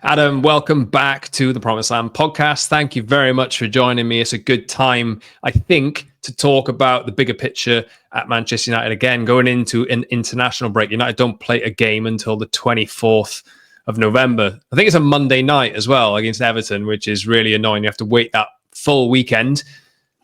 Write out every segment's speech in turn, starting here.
Adam, welcome back to the Promised Land podcast. Thank you very much for joining me. It's a good time, I think, to talk about the bigger picture at Manchester United again, going into an international break. United don't play a game until the 24th of November. I think it's a Monday night as well against Everton, which is really annoying. You have to wait that full weekend.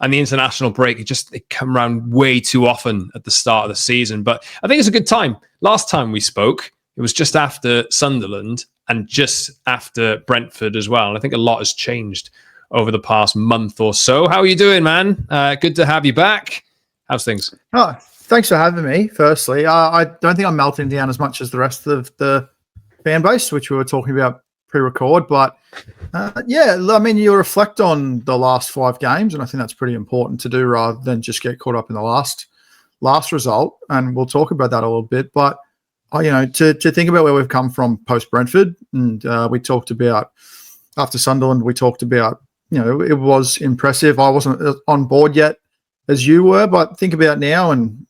And the international break, it come around way too often at the start of the season. But I think it's a good time. Last time we spoke, it was just after Sunderland and just after Brentford as well. And I think a lot has changed over the past month or so. How are you doing, man? Good to have you back. How's things? Oh, thanks for having me, firstly. I don't think I'm melting down as much as the rest of the fan base, which we were talking about pre-record. But, you reflect on the last 5 games, and I think that's pretty important to do rather than just get caught up in the last result. And we'll talk about that a little bit. But to think about where we've come from post-Brentford, and we talked about after Sunderland, we talked about, it was impressive. I wasn't on board yet as you were, but think about now, and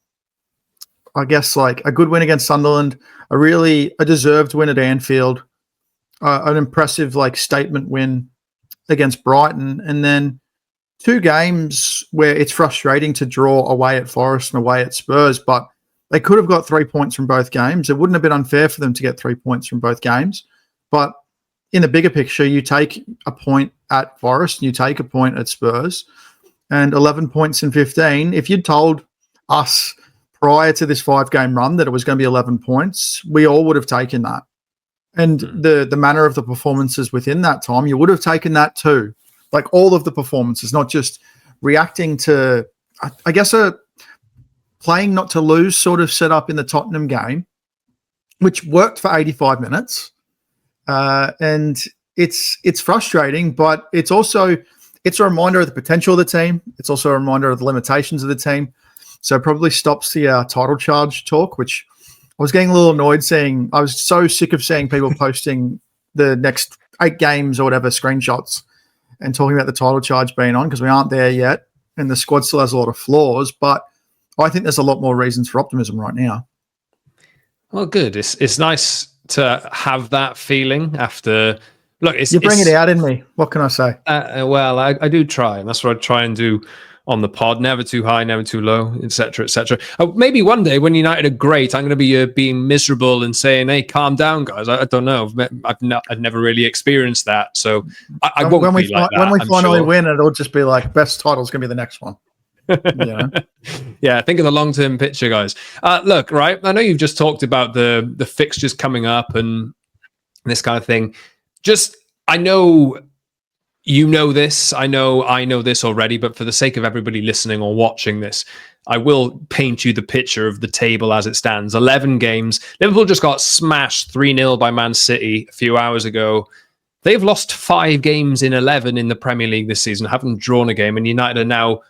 I guess like a good win against Sunderland, a deserved win at Anfield, an impressive statement win against Brighton, and then 2 games where it's frustrating to draw away at Forest and away at Spurs, but they could have got 3 points from both games. It wouldn't have been unfair for them to get 3 points from both games. But in the bigger picture, you take a point at Forest, and you take a point at Spurs, and 11 points in 15. If you'd told us prior to this 5-game run that it was going to be 11 points, we all would have taken that. And the manner of the performances within that time, you would have taken that too. Like all of the performances, not just reacting to, I guess, playing not to lose sort of set up in the Tottenham game, which worked for 85 minutes. And it's frustrating, but it's a reminder of the potential of the team. It's also a reminder of the limitations of the team. So it probably stops the title charge talk, which I was getting a little annoyed seeing. I was so sick of seeing people posting the next 8 games or whatever screenshots and talking about the title charge being on, because we aren't there yet. And the squad still has a lot of flaws, but I think there's a lot more reasons for optimism right now. Well, good. It's nice to have that feeling after. Look, you bring it out in me. What can I say? I do try, and that's what I try and do on the pod. Never too high, never too low, etc., etc. Maybe one day when United are great, I'm going to be being miserable and saying, "Hey, calm down, guys." I don't know. I've never really experienced that, so I won't be like that. When we finally win, it'll just be like best title's going to be the next one. Yeah, think of the long-term picture, guys. Look, right, I know you've just talked about the fixtures coming up and this kind of thing. I know you know this, I know this already, but for the sake of everybody listening or watching this, I will paint you the picture of the table as it stands. 11 games. Liverpool just got smashed 3-0 by Man City a few hours ago. They've lost 5 games in 11 in the Premier League this season, haven't drawn a game, and United are now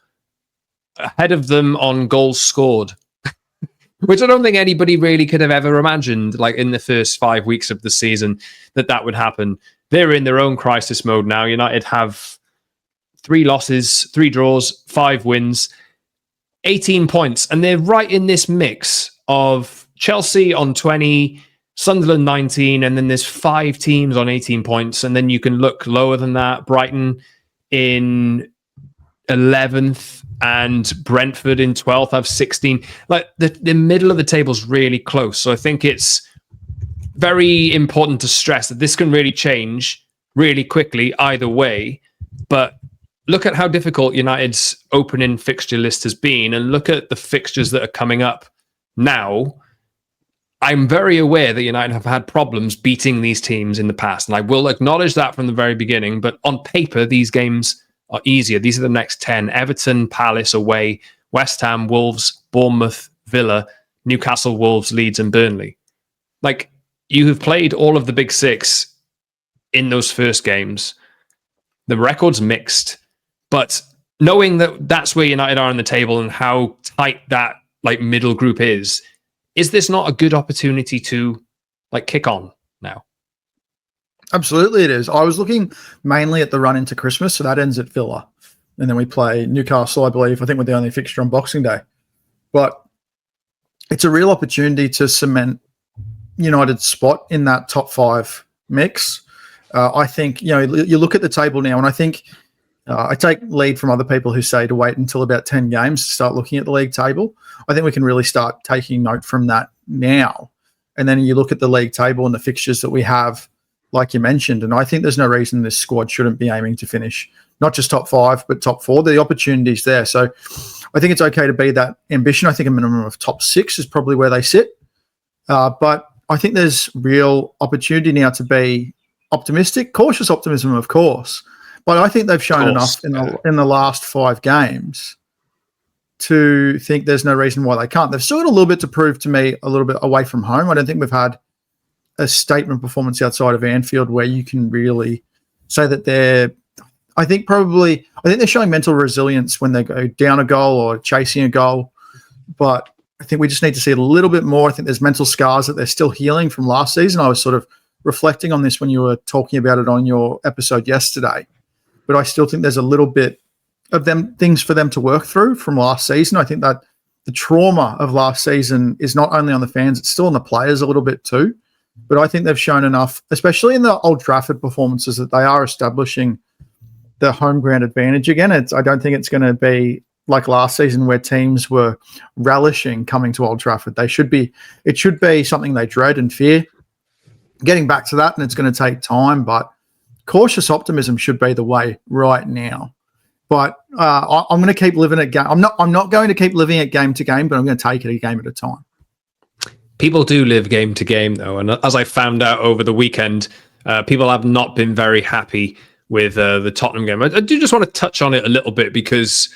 ahead of them on goals scored, which I don't think anybody really could have ever imagined, like in the first 5 weeks of the season, that would happen. They're in their own crisis mode now. United have 3 losses, 3 draws, 5 wins, 18 points, and they're right in this mix of Chelsea on 20, Sunderland 19, and then there's 5 teams on 18 points, and then you can look lower than that. Brighton in 11th and Brentford in 12th have 16. Like the middle of the table is really close. So I think it's very important to stress that this can really change really quickly either way. But look at how difficult United's opening fixture list has been, and look at the fixtures that are coming up now. I'm very aware that United have had problems beating these teams in the past, and I will acknowledge that from the very beginning. But on paper, these games are easier. These are the next 10. Everton, Palace away, West Ham, Wolves, Bournemouth, Villa, Newcastle, Wolves, Leeds, and Burnley. Like, you have played all of the big 6 in those first games. The record's mixed, but knowing that that's where United are on the table and how tight that middle group is this not a good opportunity to kick on now? Absolutely it is. I was looking mainly at the run into Christmas, so that ends at Villa. And then we play Newcastle, I believe. I think we're the only fixture on Boxing Day. But it's a real opportunity to cement United's spot in that top 5 mix. I think, you look at the table now, and I think I take lead from other people who say to wait until about 10 games to start looking at the league table. I think we can really start taking note from that now. And then you look at the league table and the fixtures that we have, like you mentioned, and I think there's no reason this squad shouldn't be aiming to finish not just top 5, but top 4. The opportunity's there. So I think it's okay to be that ambition. I think a minimum of top 6 is probably where they sit. But I think there's real opportunity now to be optimistic, cautious optimism, of course. But I think they've shown enough in the last 5 games to think there's no reason why they can't. They've still got a little bit to prove to me, a little bit away from home. I don't think we've had a statement performance outside of Anfield where you can really say that I think they're showing mental resilience when they go down a goal or chasing a goal. But I think we just need to see a little bit more. I think there's mental scars that they're still healing from last season. I was sort of reflecting on this when you were talking about it on your episode yesterday. But I still think there's a little bit of things for them to work through from last season. I think that the trauma of last season is not only on the fans, it's still on the players a little bit too. But I think they've shown enough, especially in the Old Trafford performances, that they are establishing the home ground advantage again. I don't think it's going to be like last season where teams were relishing coming to Old Trafford. It should be something they dread and fear. Getting back to that, and it's going to take time, but cautious optimism should be the way right now. But I'm going to keep living at game. I'm not going to keep living at game to game, but I'm going to take it a game at a time. People do live game to game, though, and as I found out over the weekend, people have not been very happy with the Tottenham game. I do just want to touch on it a little bit because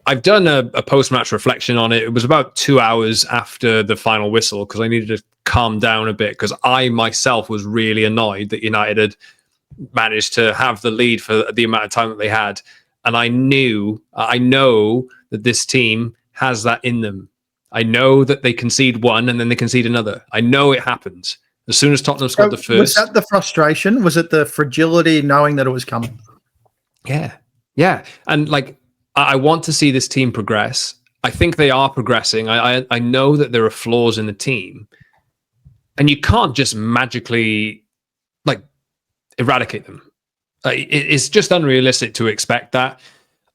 I've done a post-match reflection on it. It was about 2 hours after the final whistle because I needed to calm down a bit because I myself was really annoyed that United had managed to have the lead for the amount of time that they had. And I know that this team has that in them. I know that they concede one and then they concede another. I know it happens. As soon as Tottenham scored the first... Was that the frustration? Was it the fragility knowing that it was coming? Yeah. And I want to see this team progress. I think they are progressing. I know that there are flaws in the team. And you can't just magically eradicate them. It's just unrealistic to expect that.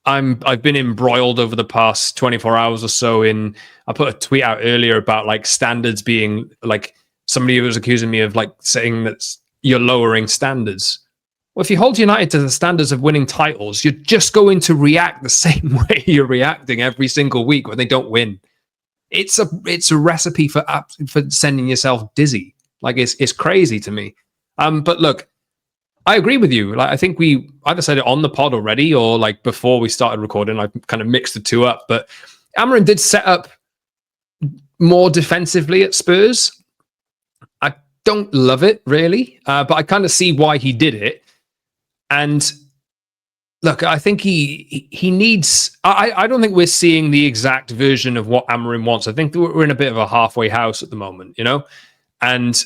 I've been embroiled over the past 24 hours or so I put a tweet out earlier about standards being somebody was accusing me of saying that you're lowering standards. Well, if you hold United to the standards of winning titles, you're just going to react the same way you're reacting every single week when they don't win. It's a recipe for sending yourself dizzy. It's crazy to me. But look, I agree with you. I think we either said it on the pod already or before we started recording. I kind of mixed the two up. But Amorim did set up more defensively at Spurs. I don't love it really, but I kind of see why he did it. And look, I think he needs... I don't think we're seeing the exact version of what Amorim wants. I think we're in a bit of a halfway house at the moment, And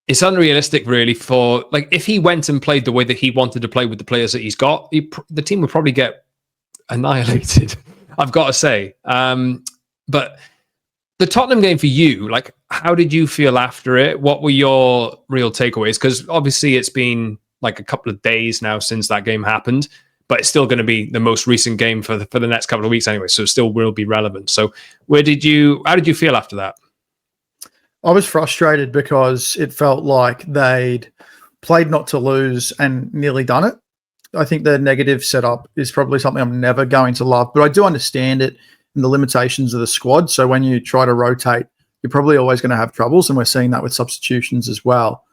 it's unrealistic, really, for... if he went and played the way that he wanted to play with the players that he's got, the team would probably get annihilated, I've got to say. But the Tottenham game for you, how did you feel after it? What were your real takeaways? Because obviously it's been... a couple of days now since that game happened, but it's still going to be the most recent game for the next couple of weeks anyway, so it still will be relevant. So how did you feel after that? I was frustrated because it felt like they'd played not to lose and nearly done it. I think the negative setup is probably something I'm never going to love, but I do understand it and the limitations of the squad. So when you try to rotate, you're probably always going to have troubles, and we're seeing that with substitutions as well.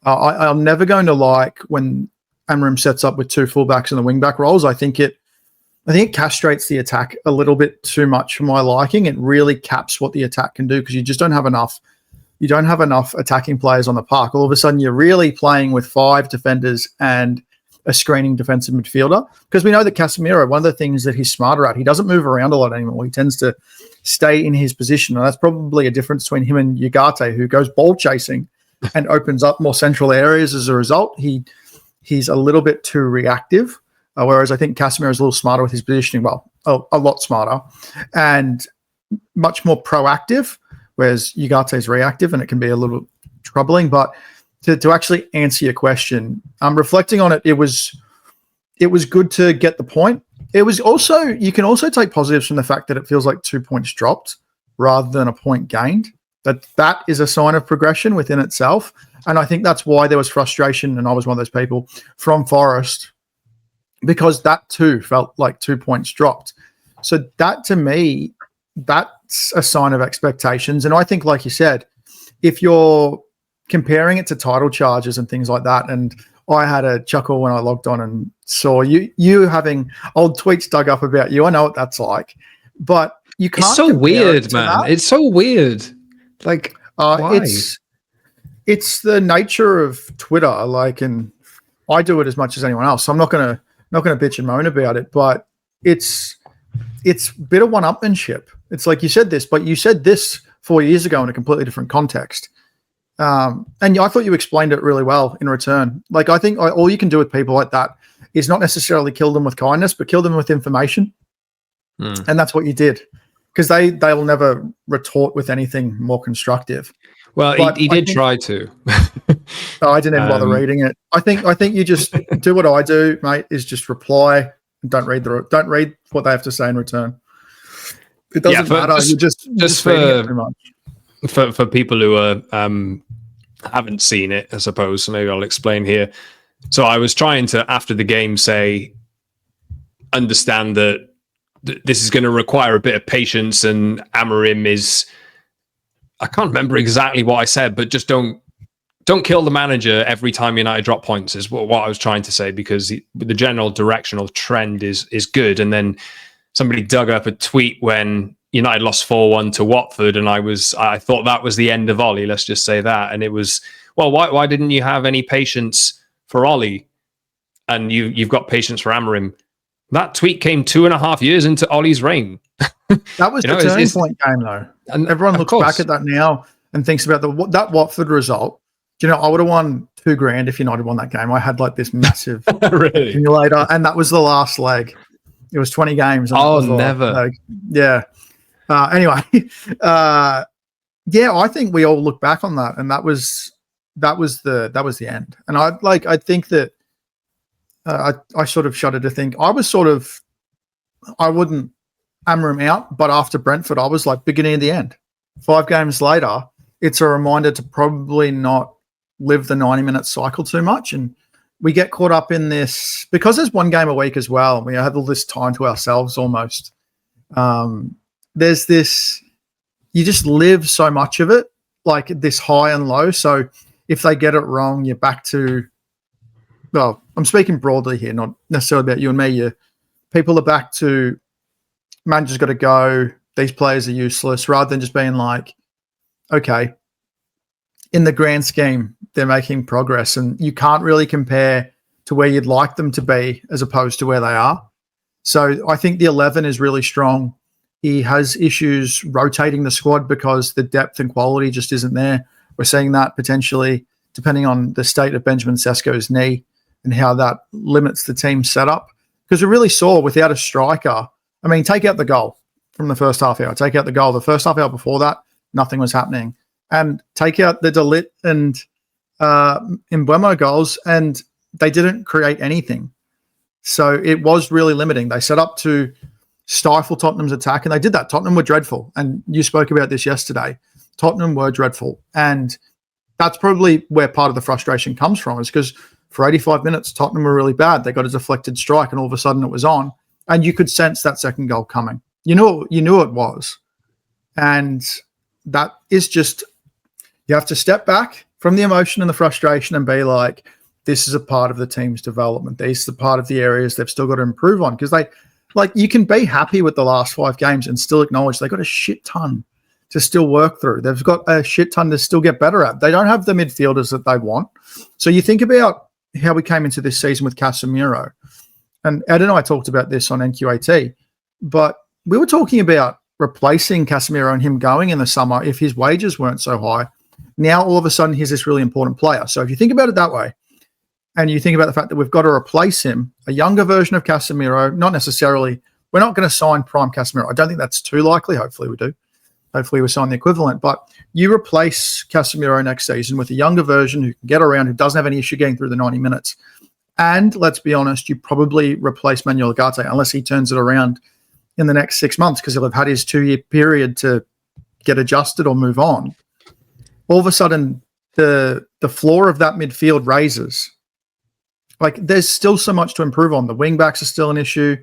I'm never going to like when Amorim sets up with two fullbacks in the wing-back roles. I think it castrates the attack a little bit too much for my liking. It really caps what the attack can do because you just don't have enough. You don't have enough attacking players on the park. All of a sudden, you're really playing with 5 defenders and a screening defensive midfielder. Because we know that Casemiro, one of the things that he's smarter at, he doesn't move around a lot anymore. He tends to stay in his position, and that's probably a difference between him and Ugarte, who goes ball chasing and opens up more central areas as a result. He's a little bit too reactive, whereas I think Casemiro is a little smarter with his positioning. Well, a lot smarter and much more proactive, whereas Ugarte is reactive, and it can be a little troubling. But to actually answer your question, reflecting on it, it was good to get the point. It was also, you can also take positives from the fact that it feels like 2 points dropped rather than a point gained. That is a sign of progression within itself. And I think that's why there was frustration, and I was one of those people from Forest, because that too felt like 2 points dropped. So that, to me, that's a sign of expectations. And I think, like you said, if you're comparing it to title charges and things like that, and I had a chuckle when I logged on and saw you having old tweets dug up about you. I know what that's like, but you can't. It's so weird, man. It's so weird. Like, why? It's the nature of Twitter. Like, and I do it as much as anyone else. So I'm not gonna bitch and moan about it, but it's a bit of one-upmanship. It's like, you said this, but you said this 4 years ago in a completely different context. And I thought you explained it really well in return. Like, I think all you can do with people like that is not necessarily kill them with kindness, but kill them with information. And that's what you did, because they will never retort with anything more constructive. Well, he did try to. I didn't even bother reading it. I think you just do what I do, mate, is just reply and don't read what they have to say in return. It doesn't matter. You just reading it too much. For people who haven't seen it, I suppose, so maybe I'll explain here. So I was trying to, after the game, say, understand that this is going to require a bit of patience, and Amorim is, I can't remember exactly what I said, but just don't kill the manager every time United drop points is what I was trying to say, because the general directional trend is good. And then somebody dug up a tweet when United lost 4-1 to Watford, and I thought that was the end of Ollie, let's just say that. And it was, well, why didn't you have any patience for Ollie? And you've got patience for Amorim. That tweet came 2.5 years into Ollie's reign. That was the turning point game, though. And everyone looks back at that now and thinks about that Watford result. Do you know, I would have won $2,000 if United won that game. I had like this massive really? accumulator, and that was the last leg. It was 20 games. Oh, never. Yeah. Anyway, yeah, I think we all look back on that, and that was the end. And I think that I sort of shudder to think I wouldn't Amorim out, but after Brentford, I was like beginning of the end. 5 games later, it's a reminder to probably not live the 90-minute cycle too much. And we get caught up in this because there's one game a week as well. We have all this time to ourselves almost. There's this, you just live so much of it, like this high and low. So if they get it wrong, you're back to, well, I'm speaking broadly here, not necessarily about you and me. People are back to, manager's got to go, these players are useless, rather than just being like, okay, in the grand scheme, they're making progress, and you can't really compare to where you'd like them to be as opposed to where they are. So I think the 11 is really strong. He has issues rotating the squad because the depth and quality just isn't there. We're seeing that potentially depending on the state of Benjamin Sesko's knee and how that limits the team setup. Because we really saw without a striker, I mean, take out the goal from the first half hour. Take out the goal. The first half hour before that, nothing was happening. And take out the De Ligt and Mbeumo goals, and they didn't create anything. So it was really limiting. They set up to stifle Tottenham's attack, and they did that. Tottenham were dreadful. And you spoke about this yesterday. Tottenham were dreadful. And that's probably where part of the frustration comes from, is because for 85 minutes, Tottenham were really bad. They got a deflected strike, and all of a sudden it was on. And you could sense that second goal coming. You knew it was. And that is just, you have to step back from the emotion and the frustration and be like, this is a part of the team's development. These are part of the areas they've still got to improve on. Because you can be happy with the last 5 games and still acknowledge they've got a shit ton to still work through. They've got a shit ton to still get better at. They don't have the midfielders that they want. So you think about how we came into this season with Casemiro. And Ed and I talked about this on NQAT, but we were talking about replacing Casemiro and him going in the summer if his wages weren't so high. Now, all of a sudden, he's this really important player. So if you think about it that way, and you think about the fact that we've got to replace him, a younger version of Casemiro, not necessarily, we're not going to sign prime Casemiro. I don't think that's too likely. Hopefully we do. Hopefully we sign the equivalent. But you replace Casemiro next season with a younger version who can get around, who doesn't have any issue getting through the 90 minutes. And let's be honest, you probably replace Manuel Ugarte unless he turns it around in the next 6 months, because he'll have had his 2-year period to get adjusted or move on. All of a sudden, the floor of that midfield raises. Like, there's still so much to improve on. The wing-backs are still an issue.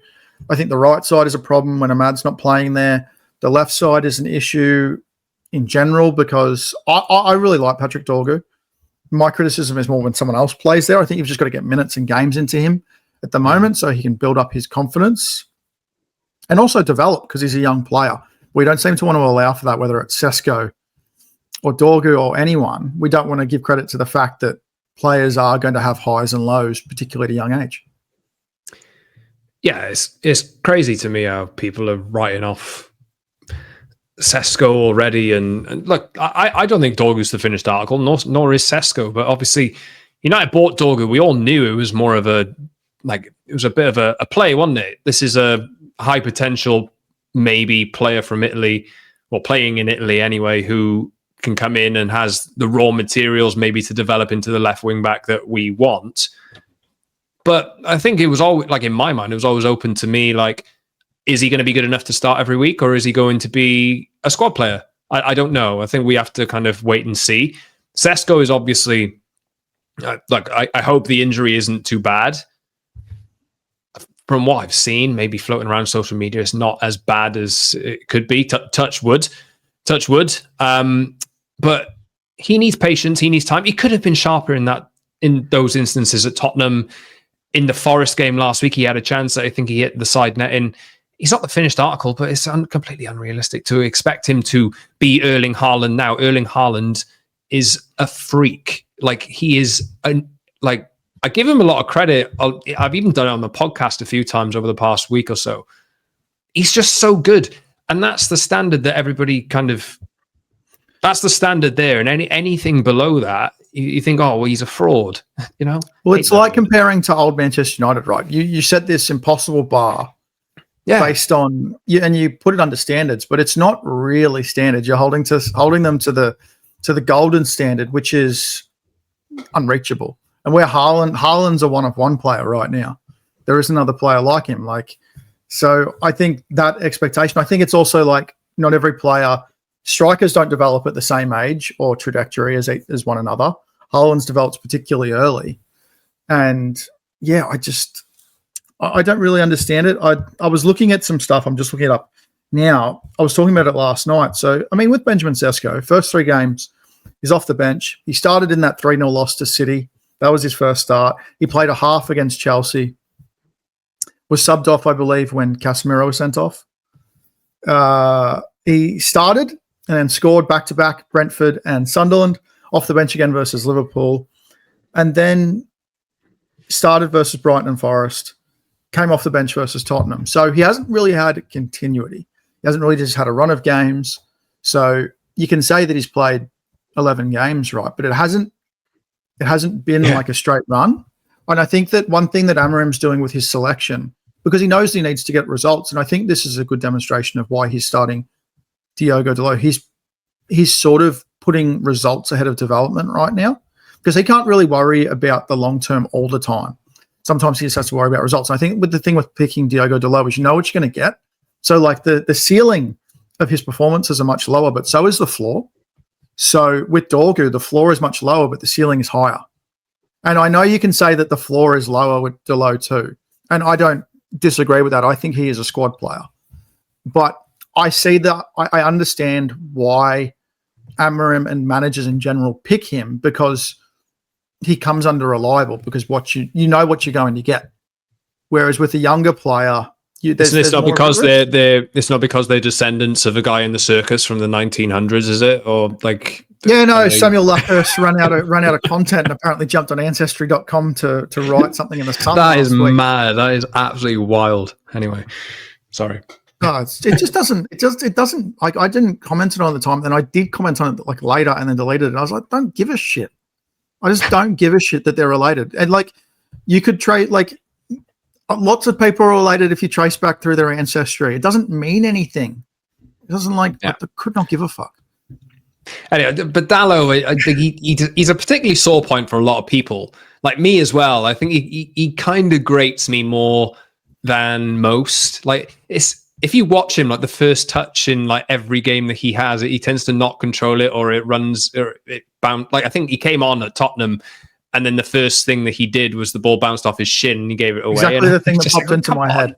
I think the right side is a problem when Ahmad's not playing there. The left side is an issue in general because I really like Patrick Dorgu. My criticism is more when someone else plays there. I think you've just got to get minutes and games into him at the moment so he can build up his confidence and also develop, because he's a young player. We don't seem to want to allow for that, whether it's Sesko or Dorgu or anyone. We don't want to give credit to the fact that players are going to have highs and lows, particularly at a young age. Yeah, it's crazy to me how people are writing off Sesko already. And look, I don't think Dorgu's the finished article, nor is Sesko. But obviously, United bought Dorgu. We all knew it was more of it was a bit of a play, wasn't it? This is a high potential, maybe player from Italy, or playing in Italy anyway, who can come in and has the raw materials maybe to develop into the left wing back that we want. But I think it was always, like, in my mind, it was always open to me, like, is he going to be good enough to start every week, or is he going to be a squad player? I don't know. I think we have to kind of wait and see. Sesko is obviously, I hope the injury isn't too bad. From what I've seen, maybe floating around social media, it's not as bad as it could be. Touch wood. But he needs patience. He needs time. He could have been sharper in those instances at Tottenham. In the Forest game last week, he had a chance. I think he hit the side net in. He's not the finished article, but it's completely unrealistic to expect him to be Erling Haaland now. Erling Haaland is a freak. Like, he is I give him a lot of credit. I've even done it on the podcast a few times over the past week or so. He's just so good. And that's the standard that everybody that's the standard there. And anything below that, you think, oh, well, he's a fraud, Well, it's like comparing to old Manchester United, right? You set this impossible bar based on, and you put it under standards, but it's not really standard. You're holding them to the golden standard, which is unreachable. And where Haaland's a one-of-one player right now. There is another player like him. So I think that expectation, I think it's also like not every player, strikers don't develop at the same age or trajectory as one another. Haaland's develops particularly early. And yeah, I don't really understand it. I was looking at some stuff. I'm just looking it up now. I was talking about it last night. So, I mean, with Benjamin Sesko, first 3 games, he's off the bench. He started in that 3-0 loss to City. That was his first start. He played a half against Chelsea. Was subbed off, I believe, when Casemiro was sent off. He started and then scored back-to-back Brentford and Sunderland, off the bench again versus Liverpool, and then started versus Brighton and Forest, came off the bench versus Tottenham. So he hasn't really had continuity. He hasn't really just had a run of games. So you can say that he's played 11 games, right? But it hasn't been like a straight run. And I think that one thing that Amorim's doing with his selection, because he knows he needs to get results, and I think this is a good demonstration of why he's starting Diogo Dalot. He's sort of putting results ahead of development right now, because he can't really worry about the long term all the time. Sometimes he just has to worry about results. And I think with the thing with picking Diogo Dalot is you know what you're going to get. So like the ceiling of his performances are much lower, but so is the floor. So with Dorgu, the floor is much lower, but the ceiling is higher. And I know you can say that the floor is lower with Dalot too. And I don't disagree with that. I think he is a squad player. But I see that I understand why Amorim and managers in general pick him, because he comes under reliable, because you know what you're going to get. Whereas with a younger player, it's not because they're descendants of a guy in the circus from the 1900s, is it? Or like Samuel Luckhurst ran out of content and apparently jumped on ancestry.com to write something in the Sun. That is mad. That is absolutely wild. Anyway, sorry. No, it doesn't. Like, I didn't comment on it at the time, and I did comment on it like later and then deleted it. I was like, don't give a shit. I just don't give a shit that they're related. And like, you could trade, like, lots of people are related if you trace back through their ancestry. It doesn't mean anything. He doesn't like could not give a fuck. Anyway, but Dalot, I think he's a particularly sore point for a lot of people, like me as well. I think he kind of grates me more than most. Like, if you watch him, like the first touch in like every game that he has, he tends to not control it, or it runs, or it bounce. Like, I think he came on at Tottenham, and then the first thing that he did was the ball bounced off his shin and he gave it away. Exactly the thing that popped into my head.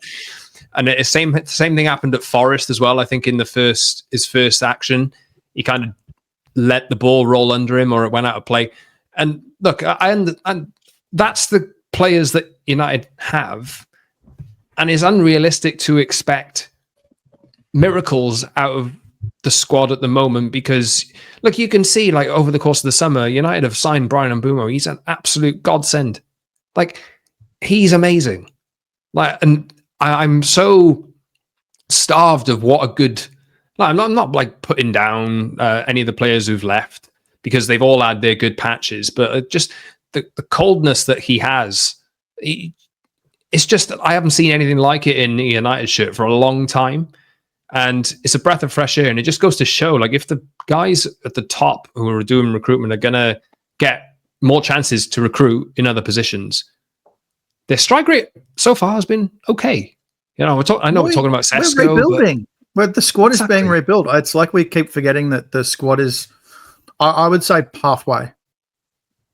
And the same thing happened at Forest as well. I think in his first action, he kind of let the ball roll under him, or it went out of play. And look, and that's the players that United have, and it's unrealistic to expect miracles out of the squad at the moment, because look, you can see, like, over the course of the summer, United have signed Brian Mbeumo. He's an absolute godsend. Like, he's amazing. Like, and I'm so starved of what a good. Like, I'm not like putting down any of the players who've left, because they've all had their good patches, but just the coldness that he has. It's just that I haven't seen anything like it in a United shirt for a long time. And it's a breath of fresh air. And it just goes to show, like, if the guys at the top who are doing recruitment are going to get more chances to recruit in other positions, their strike rate so far has been okay. You know, we're talking about Sesko. We're rebuilding. But the squad is being rebuilt. It's like we keep forgetting that the squad is, I would say, halfway.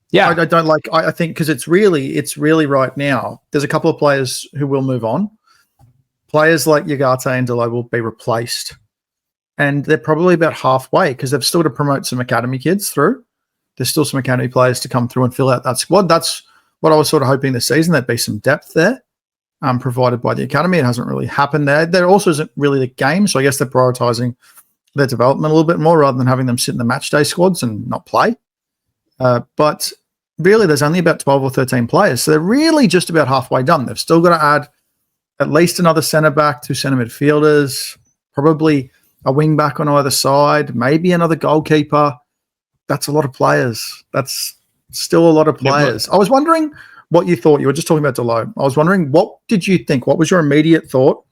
Yeah, I don't like. I think because it's really right now. There's a couple of players who will move on. Players like Ugarte and Dalot will be replaced, and they're probably about halfway because they've still to promote some academy kids through. There's still some academy players to come through and fill out that squad. That's what I was sort of hoping this season, there'd be some depth there, provided by the academy. It hasn't really happened there. There also isn't really the game, so I guess they're prioritising their development a little bit more rather than having them sit in the match day squads and not play. But really, there's only about 12 or 13 players, so they're really just about halfway done. They've still got to add at least another centre-back, 2 centre midfielders, probably a wing-back on either side, maybe another goalkeeper. That's a lot of players. That's still a lot of players. I was wondering what you thought. You were just talking about Dalot. I was wondering, what did you think? What was your immediate thought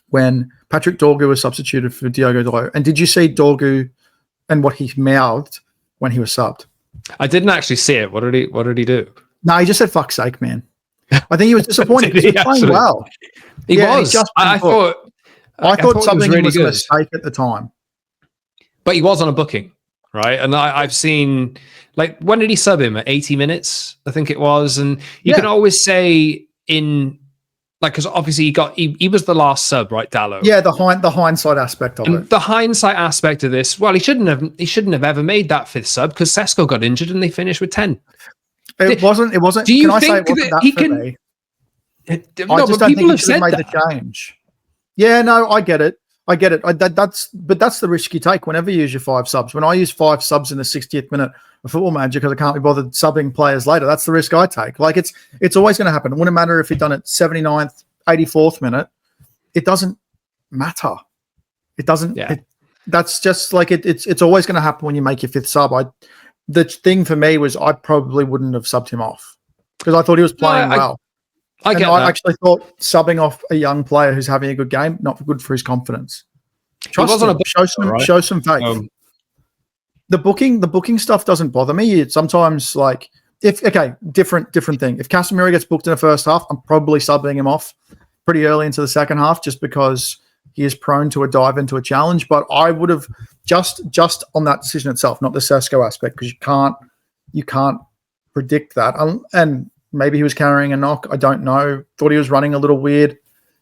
when Patrick Dorgu was substituted for Diogo Dalot? And did you see Dorgu and what he mouthed when he was subbed? I didn't actually see it. What did he do? No, he just said, "Fuck's sake, man." I think he was disappointed. He was playing well. He was. I thought something was, really was a mistake at the time. But he was on a booking, right? And I've seen, like, when did he sub him? At 80 minutes, I think it was. And you can always say because obviously he was the last sub, right, Dalot? Yeah, the hindsight aspect of it. The hindsight aspect of this, well, he shouldn't have ever made that 5th sub because Sesko got injured and they finished with 10. It wasn't. Do you think that he can? Me? I just don't think he should have made the change. Yeah, no, I get it. That's the risk you take whenever you use your 5 subs. When I use 5 subs in the 60th minute of Football Manager because I can't be bothered subbing players later, that's the risk I take. Like, it's always going to happen. It wouldn't matter if you'd done it 79th, 84th minute. It doesn't matter. It doesn't. Yeah. That's just like it. It's always going to happen when you make your 5th sub. The thing for me was I probably wouldn't have subbed him off because I thought he was playing well. I actually thought subbing off a young player who's having a good game, not good for his confidence. Trust him. Show some faith. The booking stuff doesn't bother me. It's sometimes like different thing. If Casemiro gets booked in the first half, I'm probably subbing him off pretty early into the second half just because he is prone to a dive into a challenge. But I would have just on that decision itself, not the Sesko aspect, because you can't predict that. And maybe he was carrying a knock. I don't know. Thought he was running a little weird.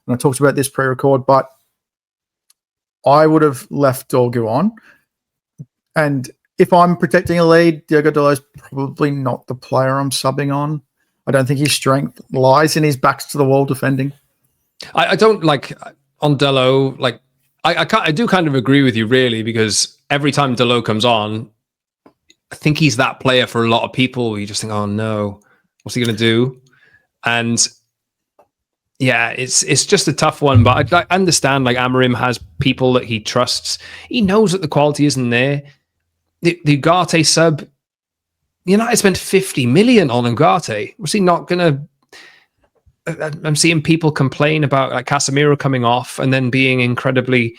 And I talked about this pre-record, but I would have left Dorgu on. And if I'm protecting a lead, Diogo Dalot is probably not the player I'm subbing on. I don't think his strength lies in his backs to the wall defending. I don't like on Dalot. Like I do kind of agree with you really, because every time Dalot comes on, I think he's that player for a lot of people. You just think, oh no, what's he going to do? And yeah, it's just a tough one. But I understand, like, Amorim has people that he trusts. He knows that the quality isn't there. The Ugarte sub, United spent 50 million on Ugarte. Was he not going to? I'm seeing people complain about like Casemiro coming off and then being incredibly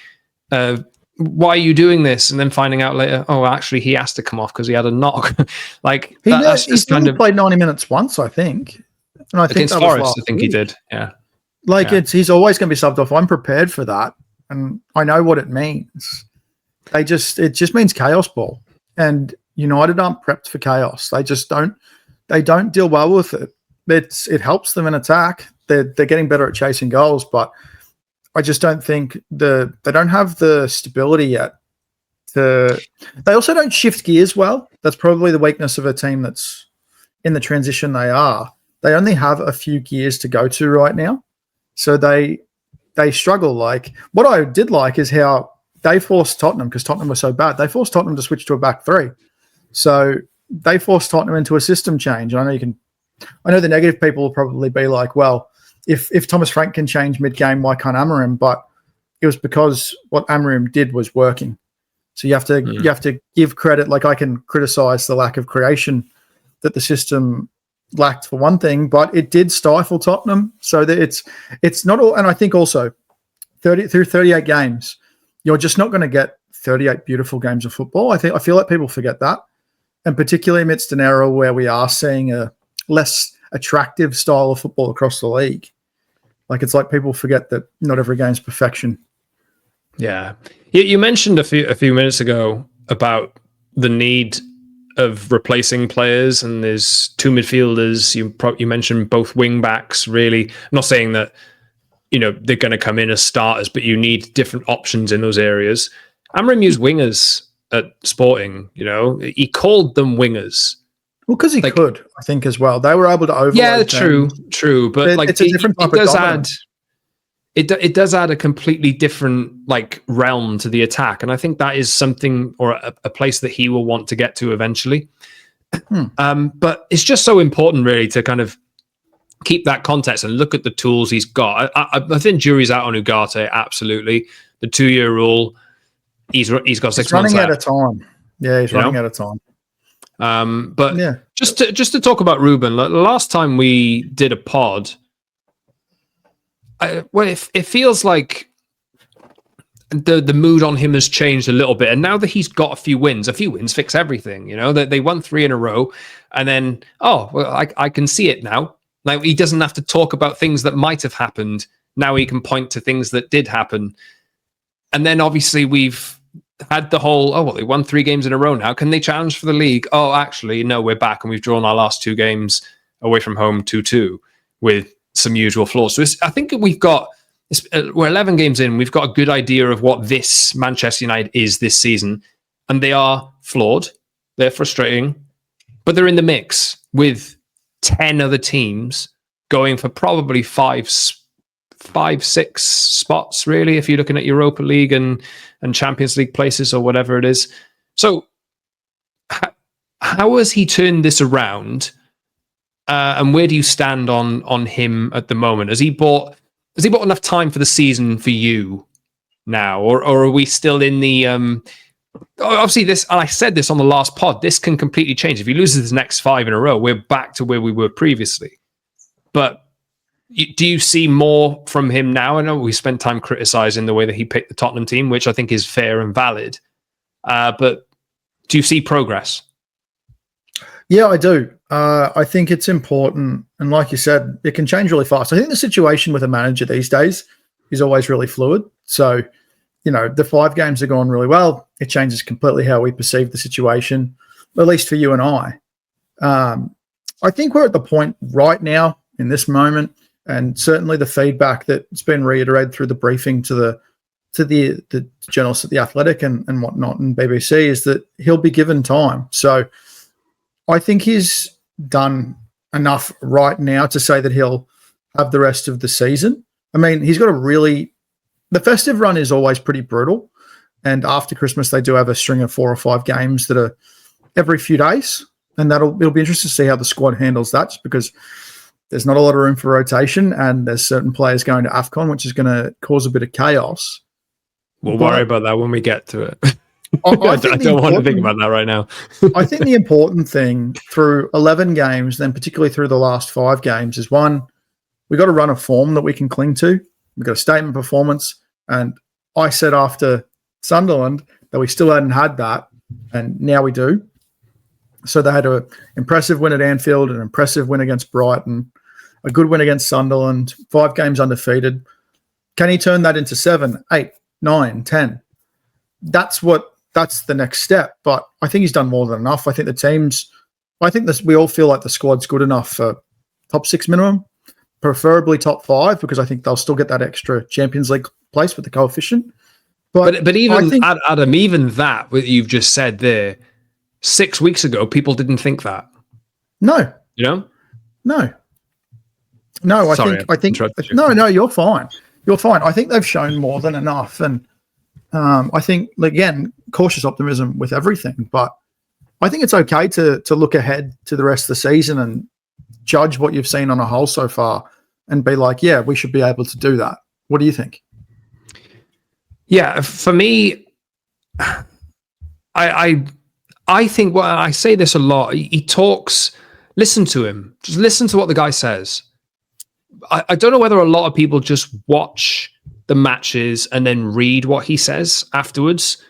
why are you doing this? And then finding out later, oh, actually, he has to come off because he had a knock. Like that's just he's only played 90 minutes once, I think. And I think against that was Forest, I think week. he did. Yeah. He's always going to be subbed off. I'm prepared for that. And I know what it means. It just means chaos ball. And United aren't prepped for chaos. They don't deal well with it. It helps them in attack. They're getting better at chasing goals, but I just don't think they don't have the stability yet. They also don't shift gears well. That's probably the weakness of a team that's in the transition they are. They only have a few gears to go to right now. So they struggle. Like, what I did like is how they forced Tottenham, because Tottenham was so bad, they forced Tottenham to switch to a back three. So they forced Tottenham into a system change. And I know the negative people will probably be like, well, if Thomas Frank can change mid-game, why can't Amorim? But it was because what Amorim did was working. So you have to give credit. Like, I can criticize the lack of creation that the system lacked for one thing, but it did stifle Tottenham. So that it's not all. And I think also through 38 games, you're just not going to get 38 beautiful games of football. I feel like people forget that, and particularly amidst an era where we are seeing a less attractive style of football across the league. Like, it's like people forget that not every game's perfection. Yeah, you mentioned a few minutes ago about the need of replacing players, and there's two midfielders. You mentioned both wing backs. Really, I'm not saying that they're going to come in as starters, but you need different options in those areas. Amorim used wingers at Sporting. He called them wingers. Well, because he could, I think, as well. They were able to overload. Yeah, true. But like, it's a different type of dominance. It does add a completely different realm to the attack, and I think that is something, or a place that he will want to get to eventually. But it's just so important, really, to kind of keep that context and look at the tools he's got. I think jury's out on Ugarte. Absolutely, the 2-year rule. He's got 6 months running left. out of time. Yeah, he's running out of time. But yeah, just to talk about Ruben. The last time we did a pod, it feels like the mood on him has changed a little bit, and now that he's got a few wins fix everything. That they won 3 in a row, and then I can see it now. Like, he doesn't have to talk about things that might have happened. Now he can point to things that did happen, and then obviously we've had the whole they won 3 games in a row now. Can they challenge for the league? Oh, actually, no, we're back, and we've drawn our last 2 games away from home 2-2 with some usual flaws. So I think we're 11 games in. We've got a good idea of what this Manchester United is this season, and they are flawed. They're frustrating, but they're in the mix with 10 other teams going for probably 5-6 spots, really, if you're looking at Europa League and Champions League places or whatever it is. So how has he turned this around? And where do you stand on him at the moment? Has he bought enough time for the season for you now, or are we still in the obviously this, and I said this on the last pod, this can completely change. If he loses his next 5 in a row, we're back to where we were previously. But do you see more from him now? I know we spent time criticizing the way that he picked the Tottenham team, which I think is fair and valid. But do you see progress? Yeah, I do. I think it's important. And like you said, it can change really fast. I think the situation with a manager these days is always really fluid. So, the 5 games have gone really well. It changes completely how we perceive the situation, at least for you and I. I think we're at the point right now in this moment, and certainly the feedback that's been reiterated through the briefing to the journalists at The Athletic and whatnot and BBC is that he'll be given time. So I think he's done enough right now to say that he'll have the rest of the season. I mean, he's got the festive run is always pretty brutal. And after Christmas, they do have a string of 4 or 5 games that are every few days. And it'll be interesting to see how the squad handles that, just because there's not a lot of room for rotation and there's certain players going to AFCON, which is going to cause a bit of chaos. We'll worry about that when we get to it. I don't want to think about that right now. I think the important thing through 11 games, then particularly through the last 5 games, is one, we got a run of form that we can cling to. We've got a statement performance. And I said after Sunderland that we still hadn't had that, and now we do. So they had an impressive win at Anfield, an impressive win against Brighton, a good win against Sunderland, 5 games undefeated. Can he turn that into 7, 8, 9, 10? That's the next step. But I think he's done more than enough. I think we all feel like the squad's good enough for top 6 minimum, preferably top 5, because I think they'll still get that extra Champions League place with the coefficient. But even Adam, even that what you've just said there, 6 weeks ago, people didn't think that. No. You know? No. No, Sorry, I think no, you're fine. You're fine. I think they've shown more than enough. And I think, again, cautious optimism with everything. But I think it's okay to look ahead to the rest of the season and judge what you've seen on a whole so far and be like, yeah, we should be able to do that. What do you think? Yeah, for me, I think, well, I say this a lot. He talks, listen to him. Just listen to what the guy says. I don't know whether a lot of people just watch the matches and then read what he says afterwards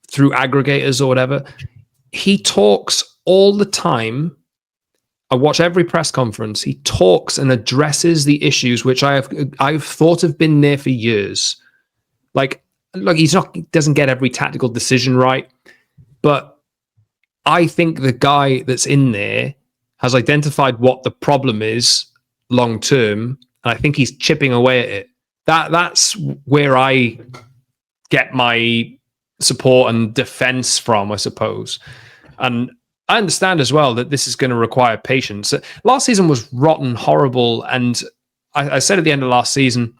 through aggregators or whatever. He talks all the time. I watch every press conference. He talks and addresses the issues which I've thought have been there for years. Like he doesn't get every tactical decision right, but I think the guy that's in there has identified what the problem is long term, and I think he's chipping away at it. That's where I get my support and defense from, I suppose. And I understand as well that this is going to require patience. Last season was rotten, horrible, and I said at the end of last season,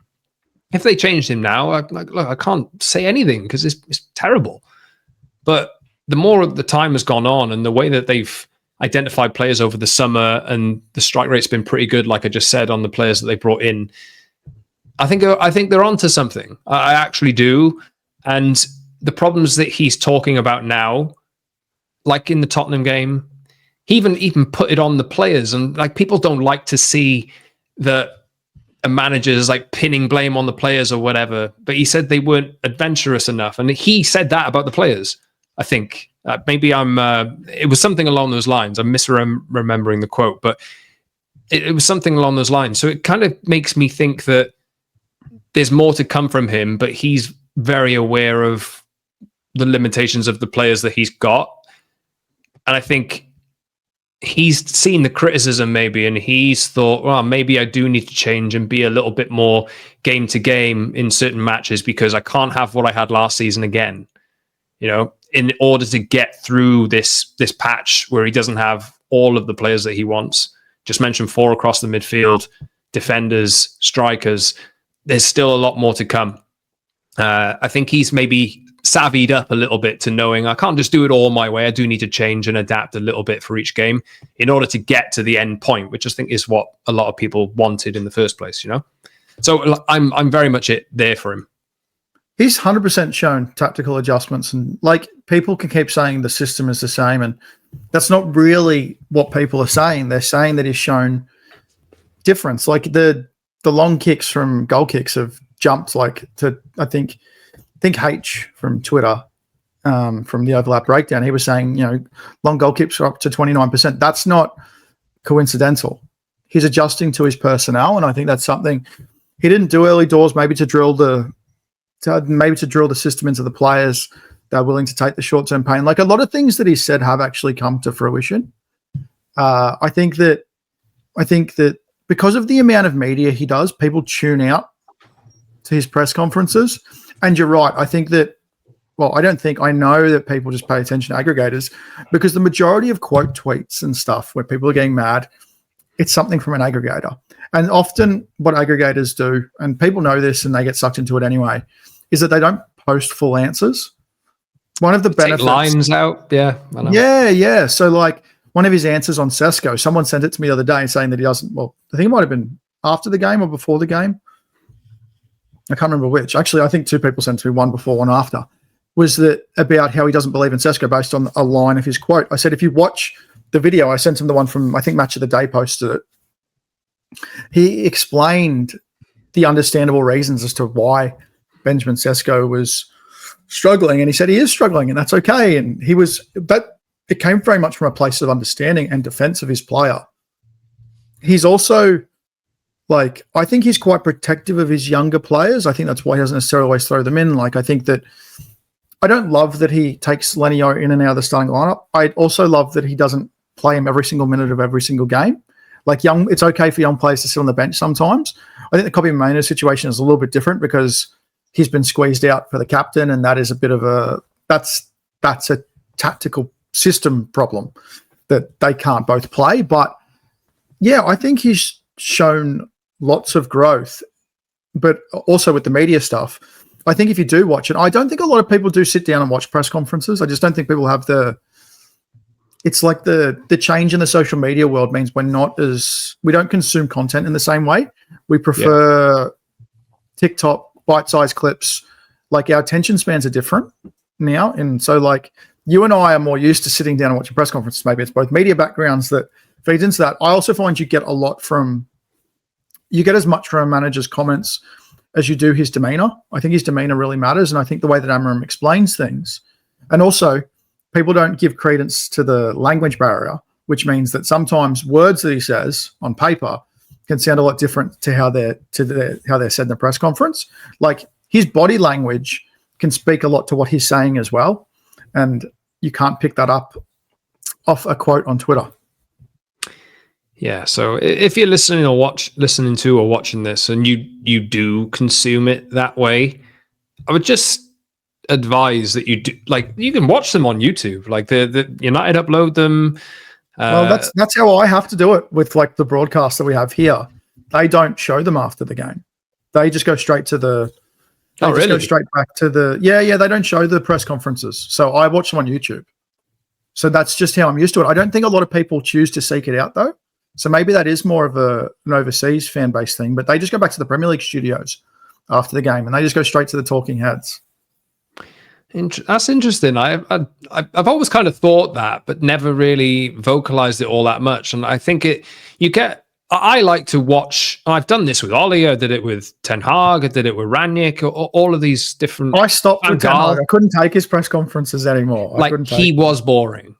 if they changed him now, I can't say anything because it's terrible. But the more the time has gone on and the way that they've identified players over the summer and the strike rate's been pretty good, like I just said, on the players that they brought in, I think they're onto something. I actually do. And the problems that he's talking about now, like in the Tottenham game, he even put it on the players. And like people don't like to see that a manager's like pinning blame on the players or whatever. But he said they weren't adventurous enough. And he said that about the players, I think. Maybe it was something along those lines. I'm misremembering the quote, but it was something along those lines. So it kind of makes me think that there's more to come from him, but he's very aware of the limitations of the players that he's got. And I think he's seen the criticism maybe, and he's thought, well, maybe I do need to change and be a little bit more game to game in certain matches because I can't have what I had last season again, you know, in order to get through this patch where he doesn't have all of the players that he wants. Just mentioned 4 across the midfield, defenders, strikers. There's still a lot more to come. I think he's maybe savvied up a little bit to knowing I can't just do it all my way. I do need to change and adapt a little bit for each game in order to get to the end point, which I think is what a lot of people wanted in the first place, you know? So I'm very much there for him. He's 100% shown tactical adjustments, and like people can keep saying the system is the same, and that's not really what people are saying. They're saying that he's shown difference. Like the long kicks from goal kicks have jumped like to I think H from Twitter from the overlap breakdown. He was saying, you know, long goal kicks are up to 29%. That's not coincidental. He's adjusting to his personnel, and I think that's something he didn't do early doors. Maybe to drill the system into the players. They're willing to take the short-term pain. Like a lot of things that he said have actually come to fruition. I think that because of the amount of media he does, people tune out to his press conferences. And you're right. I know that people just pay attention to aggregators because the majority of quote tweets and stuff where people are getting mad, it's something from an aggregator. And often what aggregators do, and people know this and they get sucked into it anyway, is that they don't post full answers. One of the benefits... Take lines out, yeah. I know. Yeah. So like one of his answers on Sesko, someone sent it to me the other day saying that he doesn't... Well, I think it might have been after the game or before the game. I can't remember which. Actually, I think 2 people sent it to me, one before, one after. Was that about how he doesn't believe in Sesko based on a line of his quote. I said, if you watch the video, I sent him the one from, I think Match of the Day posted it. He explained the understandable reasons as to why Benjamin Sesko was struggling, and he said he is struggling, and that's okay. And it came very much from a place of understanding and defense of his player. He's also I think he's quite protective of his younger players. I think that's why he doesn't necessarily always throw them in. I think that I don't love that he takes Lenio in and out of the starting lineup. I also love that he doesn't play him every single minute of every single game. It's okay for young players to sit on the bench sometimes. I think the Kobe Mano situation is a little bit different because he's been squeezed out for the captain, and that is a bit of that's a tactical system problem that they can't both play. But yeah, I think he's shown lots of growth, but also with the media stuff. I think if you do watch it, I don't think a lot of people do sit down and watch press conferences. I just don't think people have it's like the change in the social media world means we don't consume content in the same way. We prefer TikTok, bite-sized clips. Our attention spans are different now. And so you and I are more used to sitting down and watching press conferences. Maybe it's both media backgrounds that feeds into that. I also find you get as much from a manager's comments as you do his demeanor. I think his demeanor really matters. And I think the way that Amorim explains things, and also people don't give credence to the language barrier, which means that sometimes words that he says on paper can sound a lot different to how they're said in the press conference. His body language can speak a lot to what he's saying as well. And you can't pick that up off a quote on Twitter. Yeah, so if you're listening or watching this and you do consume it that way, I would just advise that you do, you can watch them on YouTube. The United upload them. Well, that's how I have to do it with the broadcast that we have here. They don't show them after the game. They just go straight to the. Go straight back to the. Yeah. They don't show the press conferences, so I watch them on YouTube. So that's just how I'm used to it. I don't think a lot of people choose to seek it out though. So maybe that is more of an overseas fan base thing, but they just go back to the Premier League studios after the game and they just go straight to the talking heads. That's interesting. I've always kind of thought that, but never really vocalized it all that much. And I think I like to watch. I've done this with Ollie. I did it with Ten Hag. I did it with Ranić. All of these different. I stopped with Ten Hag. I couldn't take his press conferences anymore. He was boring.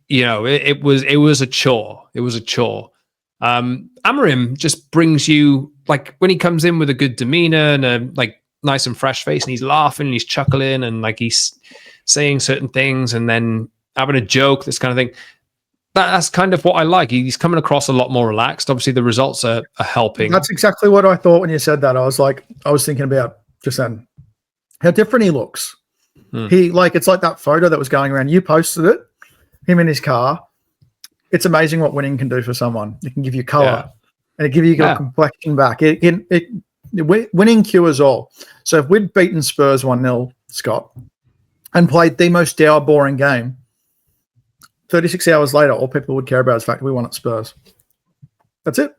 It was a chore. It was a chore. Amorim just brings you when he comes in with a good demeanor and a nice and fresh face, and he's laughing and he's chuckling and he's saying certain things and then having a joke, this kind of thing. That's kind of what I like. He's coming across a lot more relaxed. Obviously, the results are helping. That's exactly what I thought when you said that. I was thinking about just then how different he looks. He it's like that photo that was going around. You posted it. Him in his car. It's amazing what winning can do for someone. It can give you color and it give you a complexion back. Winning cures all. So if we'd beaten Spurs 1-0, Scott, and played the most dour, boring game, 36 hours later, all people would care about is the fact that we won at Spurs. That's it.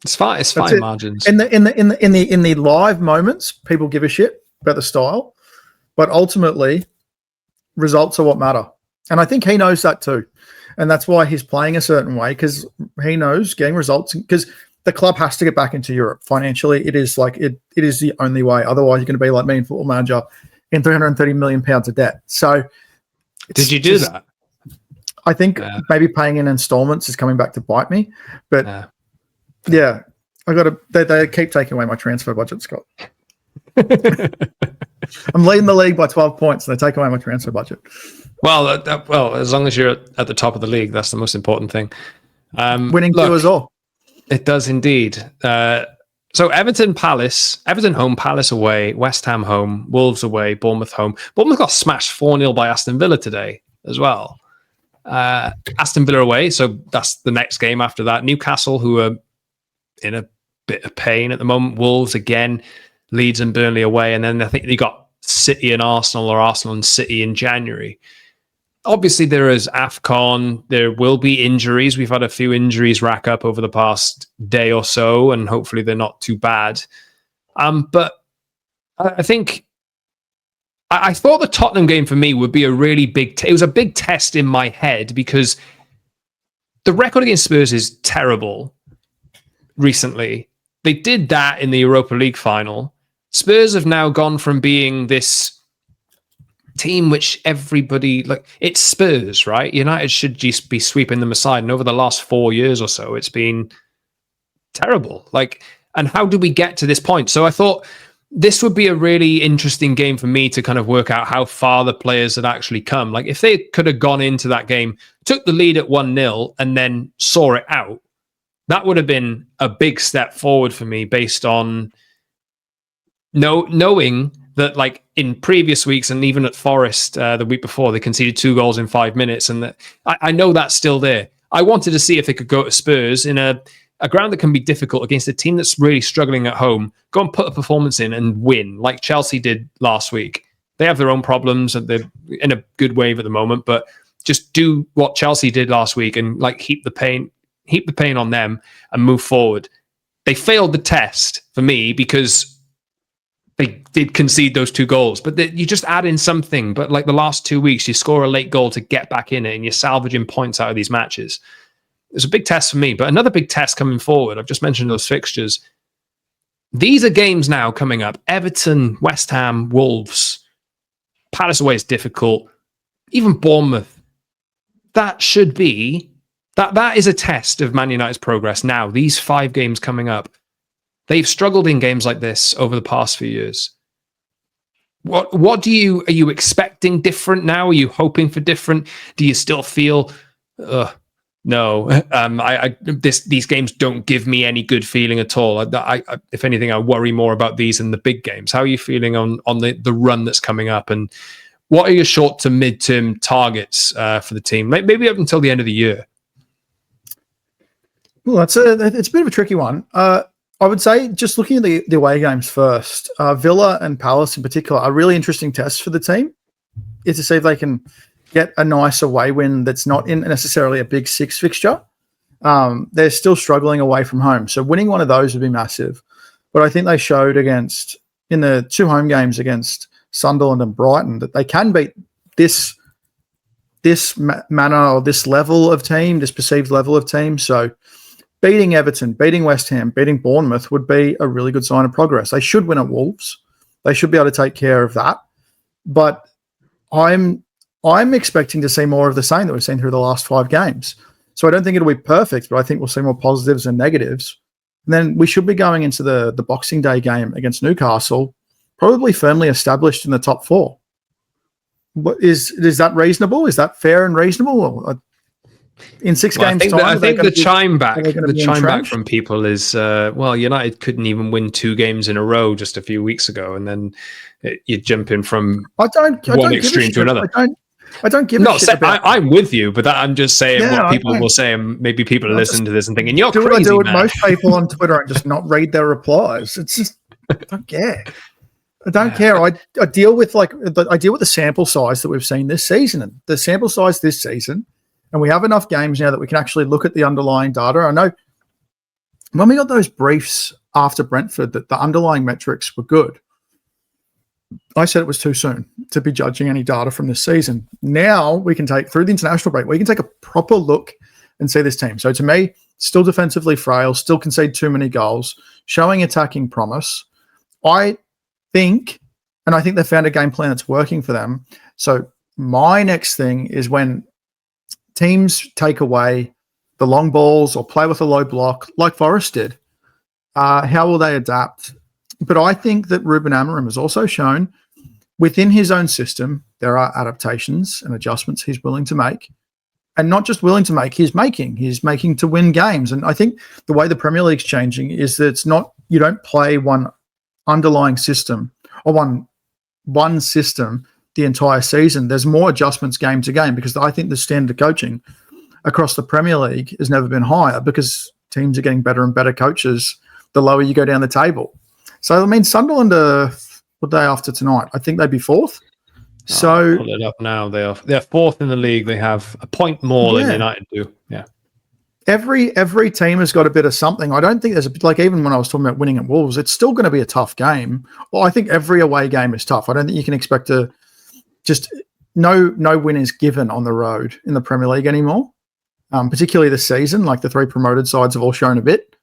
It's fine. It's fine margins. In the live moments, people give a shit about the style, but ultimately, results are what matter. And I think he knows that too. And that's why he's playing a certain way, because he knows getting results, because the club has to get back into Europe. Financially, it is it is the only way. Otherwise, you're going to be like me in Football Manager in £330 million of debt. So did you do that? I think maybe paying in installments is coming back to bite me. But I got to, they keep taking away my transfer budget, Scott. I'm leading the league by 12 points and they take away my transfer budget. Well, as long as you're at the top of the league, that's the most important thing. Winning cures all. It does indeed. So Everton home, Palace away, West Ham home, Wolves away, Bournemouth home. Bournemouth got smashed 4-0 by Aston Villa today as well. Aston Villa away, so that's the next game after that. Newcastle, who are in a bit of pain at the moment. Wolves again, Leeds and Burnley away, and then I think they got City and Arsenal, or Arsenal and City in January. Obviously, there is AFCON. There will be injuries. We've had a few injuries rack up over the past day or so, and hopefully they're not too bad. But I think I thought the Tottenham game for me would be a really big. It was a big test in my head because the record against Spurs is terrible. Recently, they did that in the Europa League final. Spurs have now gone from being this team which everybody, like, it's Spurs, right? United should just be sweeping them aside. And over the last 4 years or so, it's been terrible. Like, and how do we get to this point? So I thought this would be a really interesting game for me to kind of work out how far the players had actually come. Like, if they could have gone into that game, took the lead at 1-0 and then saw it out, that would have been a big step forward for me, based on knowing that, like, in previous weeks and even at Forest the week before, they conceded 2 goals in 5 minutes. And that I know that's still there. I wanted to see if they could go to Spurs in a ground that can be difficult against a team that's really struggling at home, go and put a performance in and win, like Chelsea did last week. They have their own problems, and they're in a good wave at the moment, but just do what Chelsea did last week and, like, heap the pain on them and move forward. They failed the test for me because they did concede those 2 goals, but you just add in something. But like the last 2 weeks, you score a late goal to get back in it and you're salvaging points out of these matches. It's a big test for me, but another big test coming forward. I've just mentioned those fixtures. These are games now coming up. Everton, West Ham, Wolves, Palace away is difficult. Even Bournemouth. That should be That is a test of Man United's progress now. These 5 games coming up, they've struggled in games like this over the past few years. What are you expecting different now? Are you hoping for different? Do you still feel, no? These games don't give me any good feeling at all. If anything, I worry more about these than the big games. How are you feeling on the run that's coming up, and what are your short to mid-term targets for the team? Maybe up until the end of the year. Well, it's a bit of a tricky one. I would say, just looking at the away games first, Villa and Palace in particular are really interesting tests for the team. Is to see if they can get a nice away win that's not in necessarily a big 6 fixture. They're still struggling away from home, so winning one of those would be massive. But I think they showed in the 2 home games against Sunderland and Brighton that they can beat this manner or this level of team, this perceived level of team. So beating Everton, beating West Ham, beating Bournemouth would be a really good sign of progress. They should win at Wolves. They should be able to take care of that. But I'm expecting to see more of the same that we've seen through the last 5 games. So I don't think it'll be perfect, but I think we'll see more positives and negatives. And then we should be going into the Boxing Day game against Newcastle, probably firmly established in the top 4. Is that reasonable? Is that fair and reasonable? In 6 games' time, I think the chime back from people is, United couldn't even win 2 games in a row just a few weeks ago, and then you jump in from one extreme to another. I don't give a shit about I'm with you, but I'm just saying what people will say, and maybe people listen to this and thinking, you're crazy, what I do with man. most people on Twitter and just not read their replies. It's just, I don't care. I don't care. I deal with the sample size that we've seen this season, and the sample size this season. And we have enough games now that we can actually look at the underlying data. I know when we got those briefs after Brentford that the underlying metrics were good, I said it was too soon to be judging any data from this season. Now we can take, through the international break, we can take a proper look and see this team. So to me, still defensively frail, still concede too many goals, showing attacking promise. I think they found a game plan that's working for them. So my next thing is when teams take away the long balls or play with a low block like Forest did, how will they adapt? But I think that Ruben Amorim has also shown within his own system, there are adaptations and adjustments he's willing to make. And not just willing to make, he's making to win games. And I think the way the Premier League's changing is that it's not, you don't play one underlying system or one system the entire season. There's more adjustments game to game, because I think the standard of coaching across the Premier League has never been higher, because teams are getting better and better coaches the lower you go down the table. So, I mean, Sunderland are, what day after tonight? I think they'd be 4th. So pull it up now. They're 4th in the league. They have a point more than United do. Yeah. Every team has got a bit of something. I don't think there's even when I was talking about winning at Wolves, it's still going to be a tough game. Well, I think every away game is tough. I don't think you can expect no win is given on the road in the Premier League anymore, particularly this season. Like the 3 promoted sides have all shown a bit.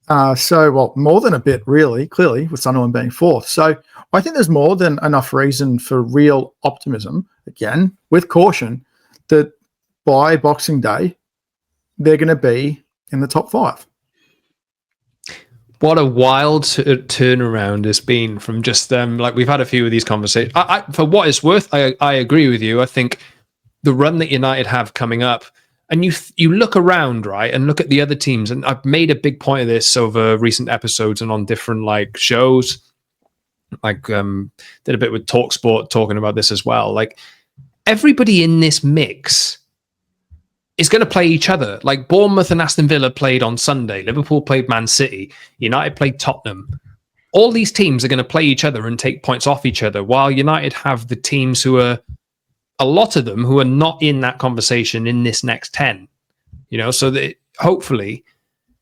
Well, more than a bit, really, clearly, with Sunderland being fourth. So I think there's more than enough reason for real optimism, again, with caution, that by Boxing Day, they're going to be in the top 5. What a wild turnaround it's been from just like we've had a few of these conversations. For what it's worth, I agree with you. I think the run that United have coming up, and you look around, right, and look at the other teams, and I've made a big point of this over recent episodes and on different like shows. Like did a bit with TalkSport talking about this as well. Like everybody in this mix is going to play each other. Like Bournemouth and Aston Villa played on Sunday. Liverpool played Man City. United played Tottenham. All these teams are going to play each other and take points off each other, while United have the teams who are, a lot of them, who are not in that conversation in this next 10. So that hopefully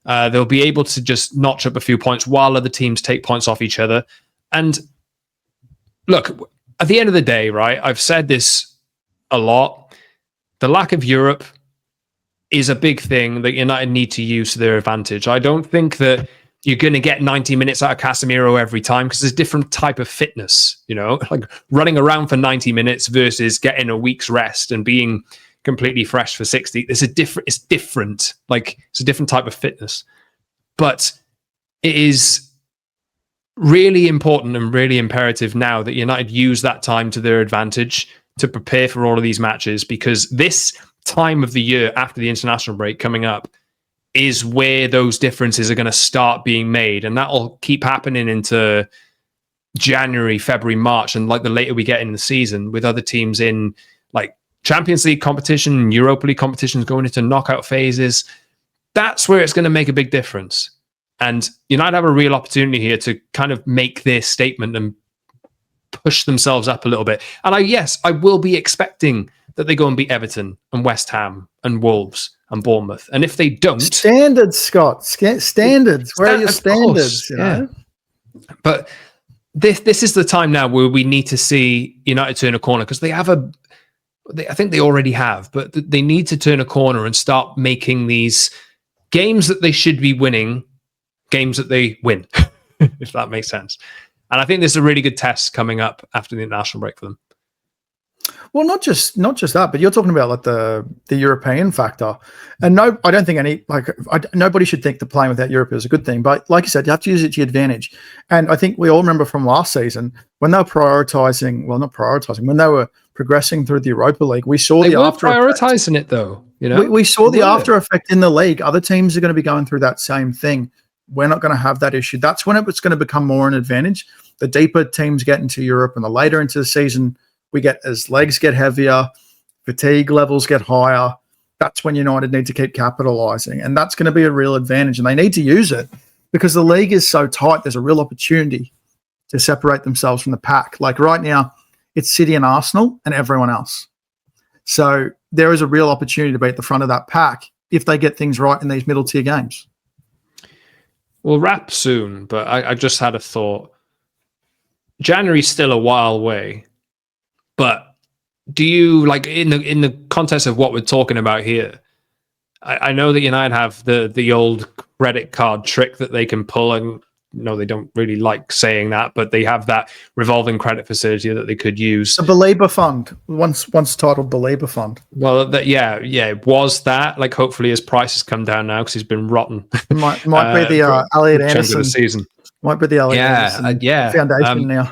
they'll be able to just notch up a few points while other teams take points off each other. And look, at the end of the day, right, I've said this a lot. The lack of Europe is a big thing that United need to use to their advantage. I don't think that you're going to get 90 minutes out of Casemiro every time, because there's a different type of fitness, like running around for 90 minutes versus getting a week's rest and being completely fresh for 60. It's different. Like it's a different type of fitness. But it is really important and really imperative now that United use that time to their advantage to prepare for all of these matches, because this time of the year after the international break coming up is where those differences are going to start being made, and that'll keep happening into January, February, March, and like the later we get in the season with other teams in like Champions League competition, Europa League competitions going into knockout phases. That's where it's going to make a big difference. And United have a real opportunity here to kind of make their statement and push themselves up a little bit. And I will be expecting that they go and beat Everton and West Ham and Wolves and Bournemouth. And if they don't... Standards, Scott. Standards. Where are your standards? Yeah. But this is the time now where we need to see United turn a corner, because they have I think they already have, but they need to turn a corner and start making these games that they should be winning, games that they win, if that makes sense. And I think there's a really good test coming up after the international break for them. Well, not just that, but you're talking about like the European factor, and no, I don't think nobody should think that playing without Europe is a good thing. But like you said, you have to use it to your advantage. And I think we all remember from last season when they were when they were progressing through the Europa League, we saw the after prioritizing it though. We saw the after effect in the league. Other teams are going to be going through that same thing. We're not going to have that issue. That's when it's going to become more an advantage. The deeper teams get into Europe and the later into the season we get, as legs get heavier, fatigue levels get higher, that's when United need to keep capitalising. And that's going to be a real advantage. And they need to use it because the league is so tight. There's a real opportunity to separate themselves from the pack. Like right now, it's City and Arsenal and everyone else. So there is a real opportunity to be at the front of that pack if they get things right in these middle tier games. We'll wrap soon, but I just had a thought. January's still a while away, but do you, like, in the context of what we're talking about here, I know that United have the old credit card trick that they can pull, and no, they don't really like saying that, but they have that revolving credit facility that they could use. The Belieber Fund, once titled Belieber Fund. Well, it was that. Like, hopefully his price has come down now because he's been rotten. Might be the Elliot Anderson of the season. Might be the Elliot Anderson Foundation now.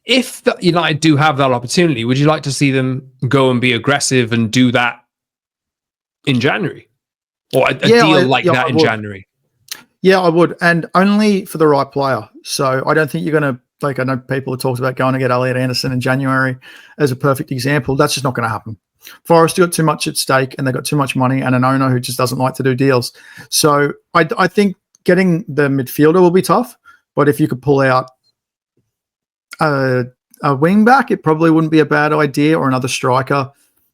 If United do have that opportunity, would you like to see them go and be aggressive and do that in January? Or a deal like that in January? Yeah, I would. And only for the right player. So I don't think you're going to, like, I know people have talked about going to get Elliot Anderson in January as a perfect example. That's just not going to happen. Forest got too much at stake and they got too much money and an owner who just doesn't like to do deals. So I think getting the midfielder will be tough. But if you could pull out a wing back, it probably wouldn't be a bad idea, or another striker.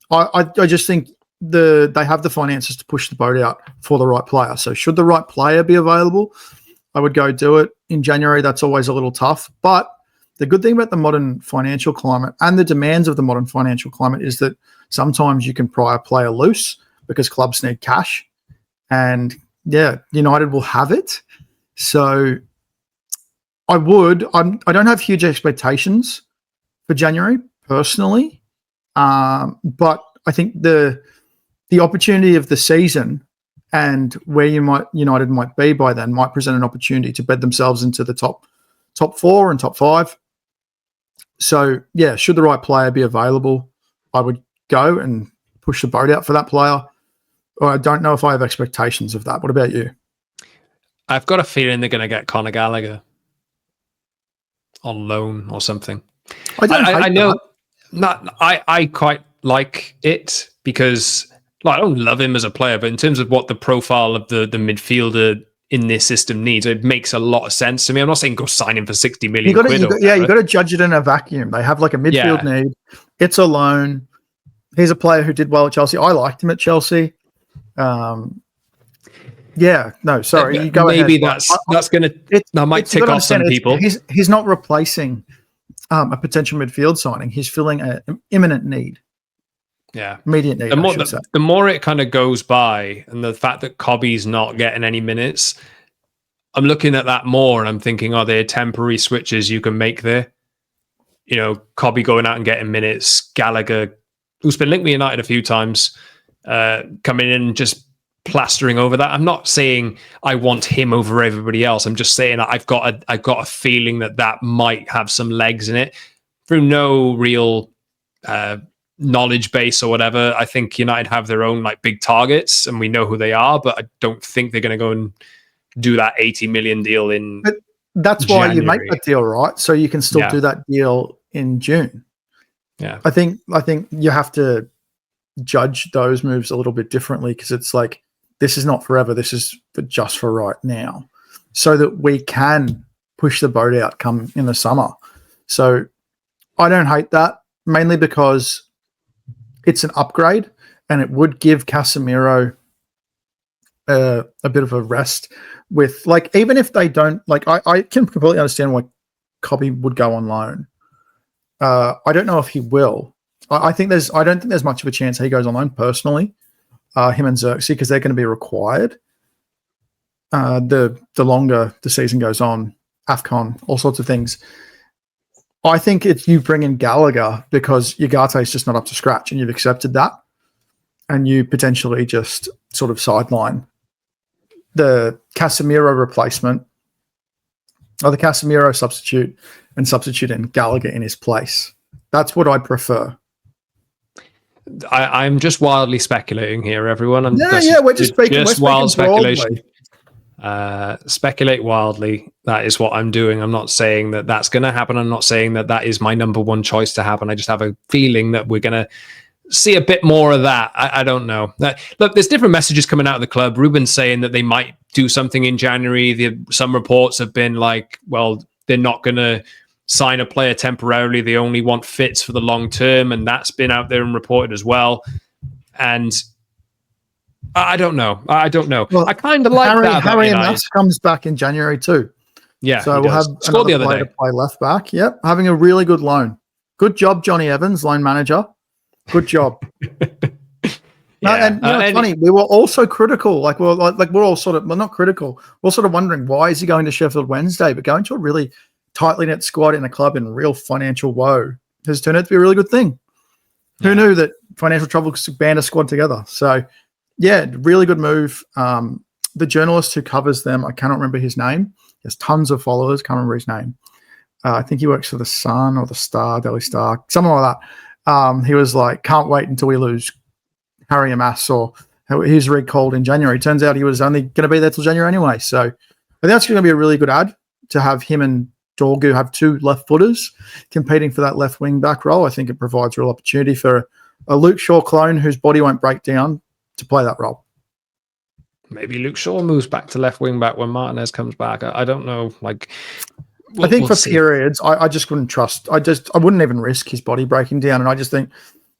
I just think they have the finances to push the boat out for the right player. So should the right player be available, I would go do it. In January, that's always a little tough. But the good thing about the modern financial climate and the demands of the modern financial climate is that sometimes you can pry a player loose because clubs need cash. And United will have it. So I don't have huge expectations for January personally, but I think the opportunity of the season and where United might be by then might present an opportunity to bed themselves into the top 4 and top 5. So yeah, should the right player be available, I would go and push the boat out for that player. I don't know if I have expectations of that. What about you? I've got a feeling they're going to get Conor Gallagher on loan or something. I know. I quite like it because I don't love him as a player, but in terms of what the profile of the midfielder in this system needs, it makes a lot of sense to me. I'm not saying go sign him for 60 million quid. You got to judge it in a vacuum. They have like a midfield need. It's a loan. He's a player who did well at Chelsea. I liked him at Chelsea. Sorry, you go maybe ahead. That's going to that might tick off some people. He's not replacing a potential midfield signing. He's filling an imminent need. Yeah, immediate need. The more it kind of goes by, and the fact that Cobby's not getting any minutes, I'm looking at that more, and I'm thinking, are there temporary switches you can make there? Cobby going out and getting minutes, Gallagher, who's been linked with United a few times, coming in and just plastering over that. I'm not saying I want him over everybody else. I'm just saying I've got a feeling that might have some legs in it through no real knowledge base or whatever. I think United have their own big targets and we know who they are, but I don't think they're going to go and do that 80 million deal in. But that's January. why you make that deal, right? So you can still do that deal in June. Yeah, I think you have to judge those moves a little bit differently because it's like, this is not forever. This is just for right now, so that we can push the boat out come in the summer. So I don't hate that, mainly because it's an upgrade and it would give Casemiro a bit of a rest with even if they don't I can completely understand why Cobby would go on loan. I don't know if he will. I don't think there's much of a chance he goes on loan personally. Him and Xerxes, because they're going to be required. The longer the season goes on, AFCON, all sorts of things. I think it's you bring in Gallagher because Ugarte is just not up to scratch, and you've accepted that, and you potentially just sort of sideline the Casemiro replacement or the Casemiro substitute and substitute in Gallagher in his place. That's what I'd prefer. I'm just wildly speculating here, everyone. We're just speaking. Just wild speculation. Speculate wildly. That is what I'm doing. I'm not saying that that's going to happen. I'm not saying that is my number one choice to happen. I just have a feeling that we're going to see a bit more of that. I don't know. Look, there's different messages coming out of the club. Ruben's saying that they might do something in January. Some reports have been they're not going to sign a player temporarily. They only want fits for the long term, and that's been out there and reported as well. And I don't know. Well, I kind of like that. Harry Mass comes back in January too. Yeah, so we'll have scored the other day to play left back. Yep, having a really good loan. Good job, Johnny Evans, loan manager. Good job. It's funny. We were also critical. We're all sort of not critical. We're sort of wondering why is he going to Sheffield Wednesday, but going to a really tightly knit squad in a club in real financial woe has turned out to be a really good thing. Yeah. Who knew that financial trouble could band a squad together? So, yeah, really good move. The journalist who covers them, I cannot remember his name. He has tons of followers. Can't remember his name. I think he works for the Sun or the Star, Daily Star, something like that. He was like, can't wait until we lose Harry Amass or he's recalled in January. Turns out he was only going to be there till January anyway. So I think that's going to be a really good ad to have him and Dorgu have two left footers competing for that left wing back role. I think it provides real opportunity for a Luke Shaw clone whose body won't break down to play that role. Maybe Luke Shaw moves back to left wing back when Martinez comes back. I don't know. I think for periods, I just wouldn't trust. I wouldn't even risk his body breaking down. And I just think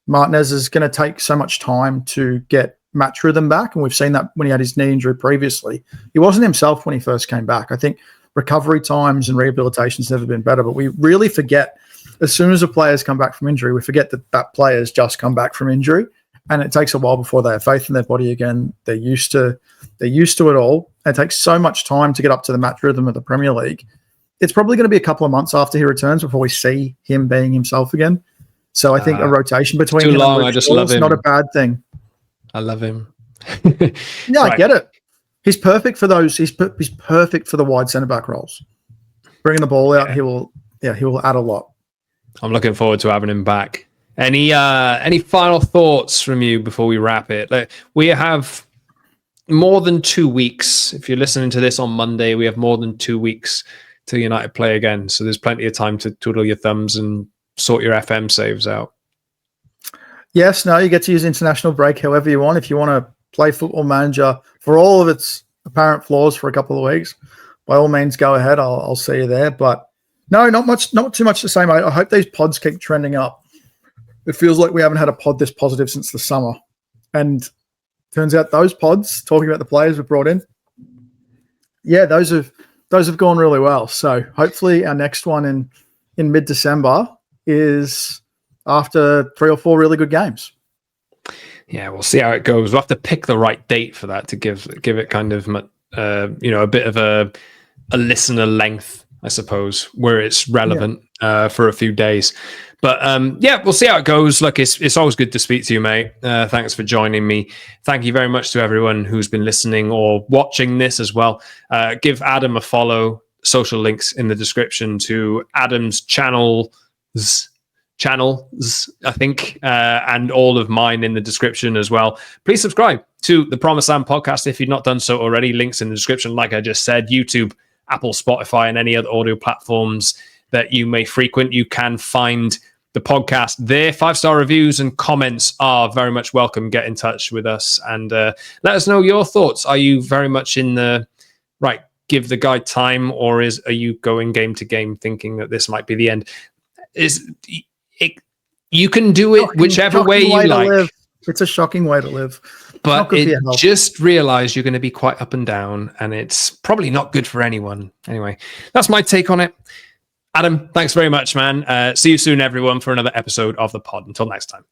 Martinez is going to take so much time to get match rhythm back. And we've seen that when he had his knee injury previously. He wasn't himself when he first came back. I think recovery times and rehabilitation's never been better. But we really forget, as soon as a player's come back from injury, we forget that player's just come back from injury. and it takes a while before they have faith in their body again. They're used to it all. It takes so much time to get up to the match rhythm of the Premier League. It's probably going to be a couple of months after he returns before we see him being himself again. So I think a rotation between him and Luke Shaw is not a bad thing. I love him. Yeah, I get it. He's perfect for those. He's perfect for the wide centre back roles. Bringing the ball out, he will add a lot. I'm looking forward to having him back. Any final thoughts from you before we wrap it? Like, we have more than 2 weeks. If you're listening to this on Monday, we have more than 2 weeks till United play again. So there's plenty of time to twiddle your thumbs and sort your FM saves out. Yes, no, you get to use international break however you want. If you want to play Football Manager for all of its apparent flaws for a couple of weeks, by all means, go ahead. I'll see you there. But no, not too much to say, mate. I hope these pods keep trending up. It feels like we haven't had a pod this positive since the summer. And turns out those pods, talking about the players we brought in, yeah, those have gone really well. So hopefully our next one in mid-December is after 3 or 4 really good games. Yeah, we'll see how it goes. We'll have to pick the right date for that to give it kind of a bit of a listener length, I suppose, where it's relevant for a few days. But we'll see how it goes. Look, it's always good to speak to you, mate. Thanks for joining me. Thank you very much to everyone who's been listening or watching this as well. Give Adam a follow. Social links in the description to Adam's channels, I think, and all of mine in the description as well. Please subscribe to the Promised Land podcast if you've not done so already. Links in the description, like I just said. YouTube, Apple, Spotify, and any other audio platforms that you may frequent. You can find the podcast there. 5-star reviews and comments are very much welcome. Get in touch with us and let us know your thoughts. Are you very much in the right, give the guy time, or are you going game to game thinking that this might be the end? You can do it whichever way you like. It's a shocking way to live. But just realize you're going to be quite up and down, and it's probably not good for anyone. Anyway, that's my take on it. Adam, thanks very much, man. See you soon, everyone, for another episode of the pod. Until next time.